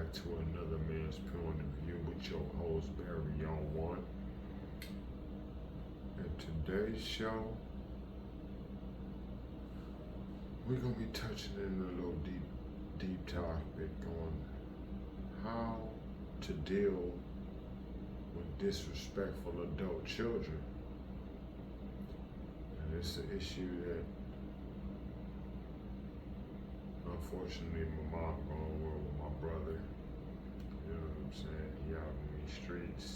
back to another man's point of view with your host Barry on one. And today's show, we're gonna be touching in a little deep topic on how to deal with disrespectful adult children. And it's an issue that unfortunately my mom going with my brother. You know what I'm saying? He out in these streets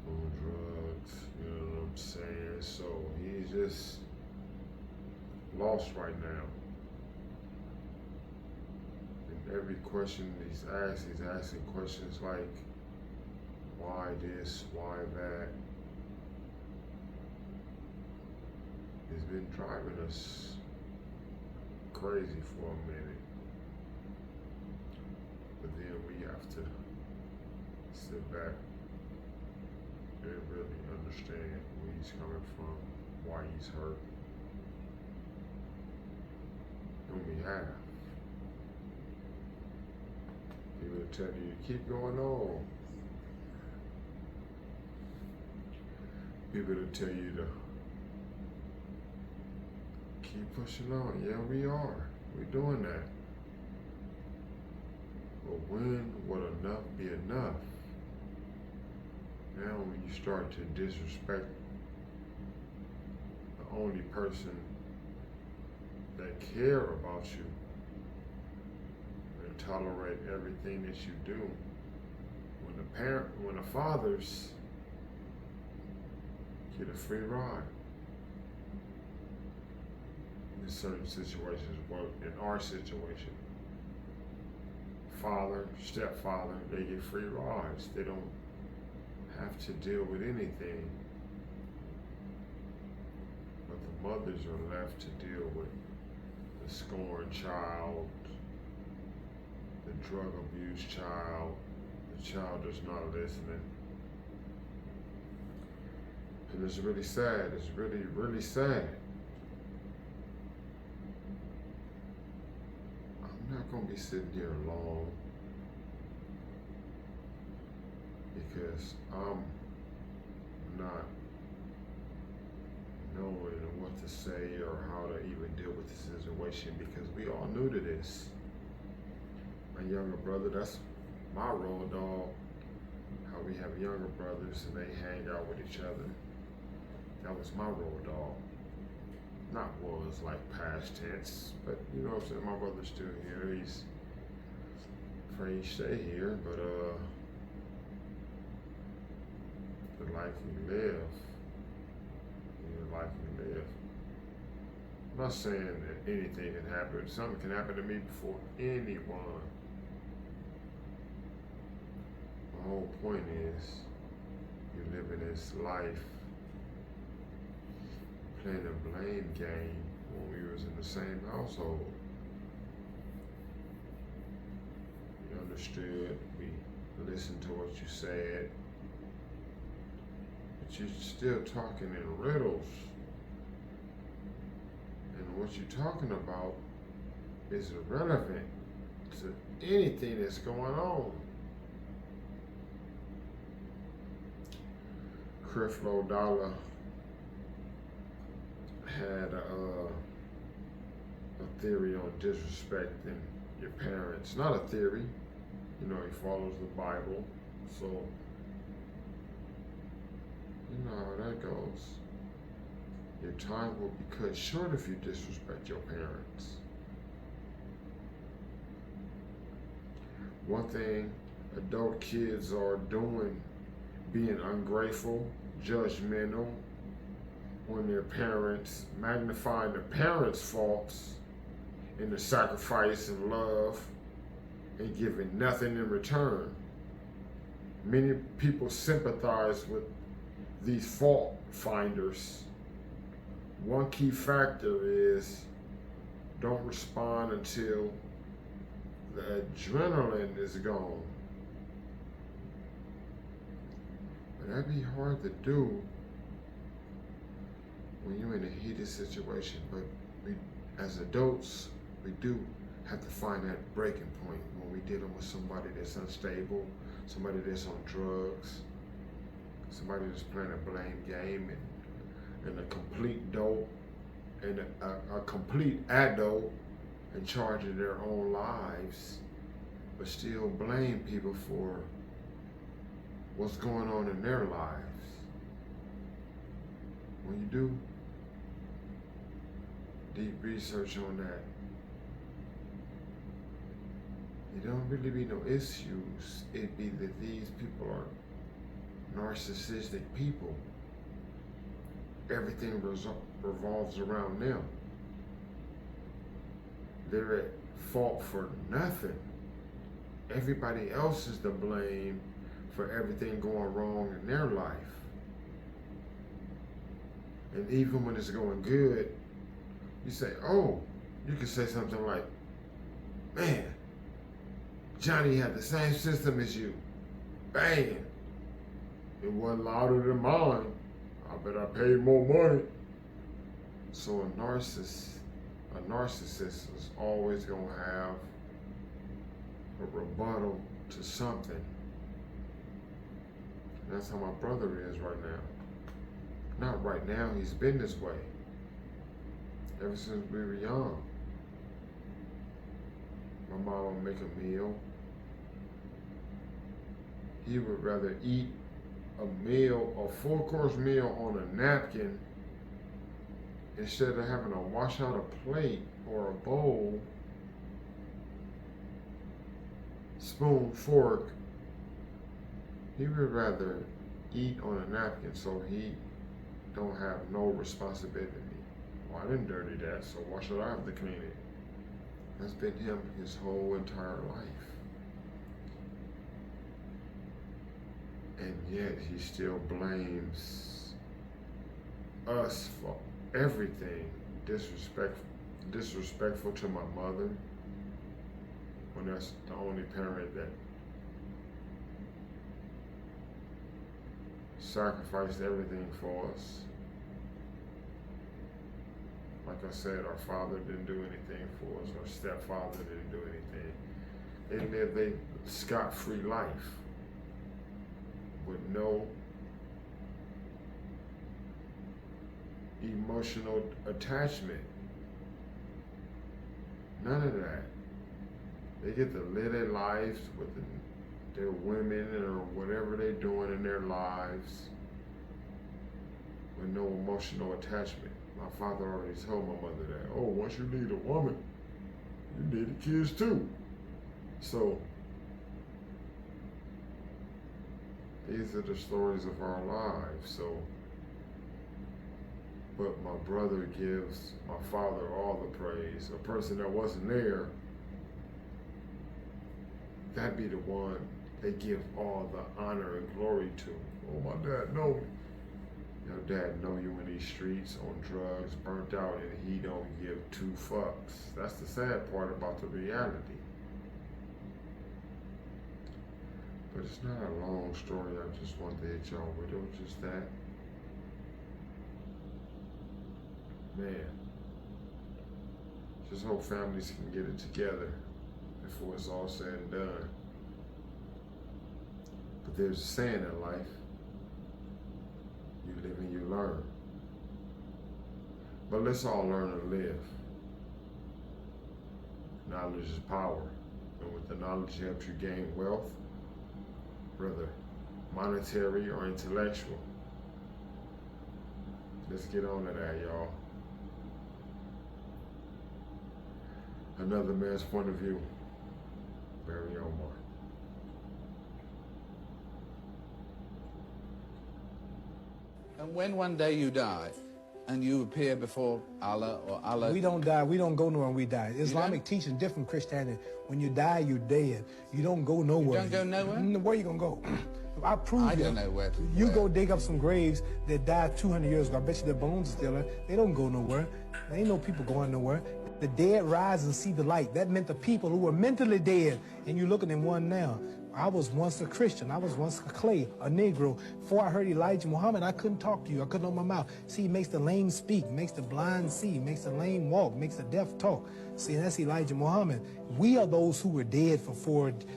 on drugs, you know what I'm saying? So he's just lost right now. And every question he's asking questions like, why this, why that? It's been driving us crazy for a minute. But then we have to sit back and really understand where he's coming from, why he's hurt. And we have. People tell you to keep going on. People will tell you to keep pushing on. Yeah, we are. We're doing that. But when will enough be enough? Now when you start to disrespect the only person that care about you and tolerate everything that you do, when the fathers get a free ride in certain situations, well, in our situation, father, stepfather, they get free rides. They don't have to deal with anything. But the mothers are left to deal with the scorned child, the drug abused child, the child that's not listening. And it's really sad. It's really, really sad. I'm not going to be sitting here long because I'm not knowing what to say or how to even deal with the situation because we all new to this. My younger brother, that's my road dog. How we have younger brothers and they hang out with each other. That was my road dog. Not was like past tense, but you know what I'm saying, my brother's still here. He's afraid he stay here, but the life we live, the life we live. I'm not saying that anything can happen. Something can happen to me before anyone. My whole point is, you're living this life playing a blame game when we was in the same household. We understood, we listened to what you said, but you're still talking in riddles. And what you're talking about is irrelevant to anything that's going on. Creflo Dollar had a theory on disrespecting your parents. Not a theory, you know, he follows the Bible, so you know how that goes. Your time will be cut short if you disrespect your parents. One thing adult kids are doing, being ungrateful, judgmental, when their parents, magnifying the parents' faults in the sacrifice and love and giving nothing in return. Many people sympathize with these fault finders. One key factor is don't respond until the adrenaline is gone. But that'd be hard to do when you're in a heated situation, but we, as adults, we do have to find that breaking point when we're dealing with somebody that's unstable, somebody that's on drugs, somebody that's playing a blame game, and a complete dope, and a complete adult in charge of their own lives, but still blame people for what's going on in their lives. When you do deep research on that, it don't really be no issues. It be that these people are narcissistic people. Everything revolves around them. They're at fault for nothing. Everybody else is to blame for everything going wrong in their life. And even when it's going good, you say, oh, you can say something like, man, Johnny had the same system as you. Bang. It wasn't louder than mine. I bet I paid more money. So a narcissist is always going to have a rebuttal to something. And that's how my brother is right now. Not right now, he's been this way ever since we were young. My mom would make a meal. He would rather eat a meal, a 4-course meal on a napkin instead of having to wash out a plate or a bowl, spoon, fork. He would rather eat on a napkin so he don't have no responsibility. Well, I didn't dirty that, so why should I have to clean it? That's been him his whole entire life. And yet he still blames us for everything. Disrespectful to my mother, when that's the only parent that sacrificed everything for us. Like I said, our father didn't do anything for us. Our stepfather didn't do anything. They lived a scot-free life with no emotional attachment. None of that. They get to live their lives with their women or whatever they're doing in their lives with no emotional attachment. My father already told my mother that, oh, once you need a woman, you need the kids too. So these are the stories of our lives. So, but my brother gives my father all the praise. A person that wasn't there, that'd be the one they give all the honor and glory to. Oh, my dad know me. Your dad know you in these streets on drugs, burnt out, and he don't give 2 fucks. That's the sad part about the reality. But it's not a long story. I just wanted to hit y'all with it. Just that. Man. Just hope families can get it together before it's all said and done. But there's a saying in life. You live and you learn. But let's all learn to live. Knowledge is power. And with the knowledge helps you gain wealth, whether monetary or intellectual. Let's get on to that, y'all. Another man's point of view. Barry Omar. And when one day you die, and you appear before Allah or Allah... We don't die. We don't go nowhere when we die. Islamic teaching different Christianity. When you die, you're dead. You don't go nowhere. You don't go nowhere? Where you gonna go? I prove I don't know where to You where. go dig up some graves that died 200 years ago. I bet you their bones are still there. They don't go nowhere. There ain't no people going nowhere. The dead rise and see the light. That meant the people who were mentally dead, and you look at them one now. I was once a Christian. I was once a clay, a Negro. Before I heard Elijah Muhammad, I couldn't talk to you. I couldn't open my mouth. See, he makes the lame speak, makes the blind see, makes the lame walk, makes the deaf talk. See, that's Elijah Muhammad. We are those who were dead for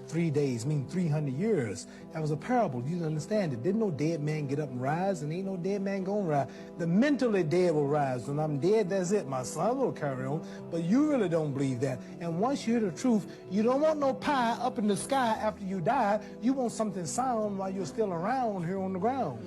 3 days, meaning 300 years. That was a parable. You understand it. Didn't no dead man get up and rise, and ain't no dead man gonna rise. The mentally dead will rise. When I'm dead, that's it. My son will carry on. But you really don't believe that. And once you hear the truth, you don't want no pie up in the sky after you die. You want something sound while you're still around here on the ground.